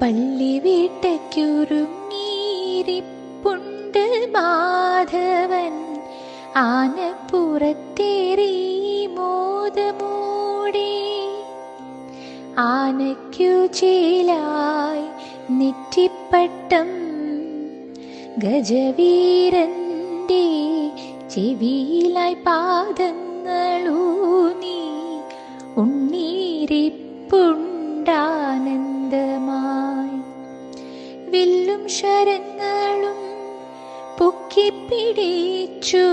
പള്ളി വീട്ടയ്ക്കൊരുങ്ങിയിരിപ്പുണ്ട് മാധവൻ, ആനപ്പുറത്തേറി മോദമൂടി. ആനയ്ക്കു ചേലായി നെറ്റിപ്പട്ടം, ഗജവീരന്റെ ചെവിയിലായി പാദങ്ങളൂന്നി, ഉണ്ണീരിപ്പുണ്ടാനന്ദമായി. വില്ലും ശരങ്ങളും പൊക്കിപ്പിടിച്ചു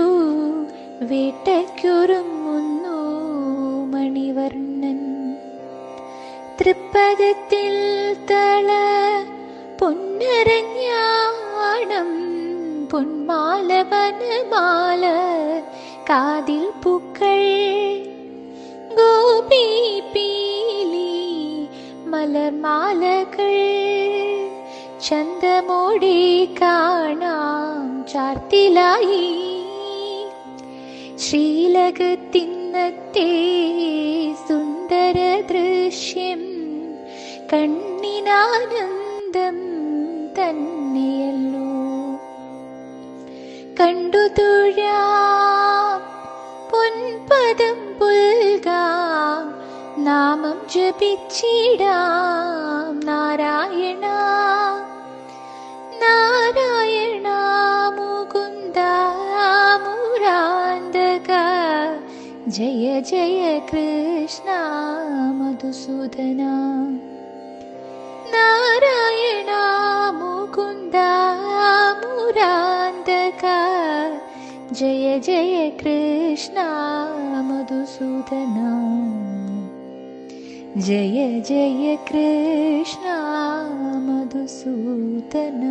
വേട്ടയ്ക്കൊരുങ്ങുന്നു മണിവർണ്ണൻ. തൃപ്പദത്തിൽ തള പൊന്നരഞ്ഞാണം, പൊന്മാല വനമാല കാതിൽ പൂക്കൾ, ഗോപി പീലി മലർമാലകൾ, ചന്തമോടെ കാണാം ചാർത്തിലായി. ശ്രീലകത്തിന്നത്തെ സുന്ദര ദൃശ്യം കണ്ണിനാനന്ദം തന്നെയല്ലോ. കണ്ടു തൊഴാം പൊൻപദം പുൽകാം, നാമം ജപിച്ചിടാം നാരായണ നാരായണ മുകുന്ദ മുരാന്തക, ജയ ജയ കൃഷ്ണ മധുസൂദന. നാരായണ മുകുന്ദ മുരാന്തക, ജയ ജയ കൃഷ്ണ മധുസൂദന. ജയ ജയ കൃഷ്ണ മധുസൂദന.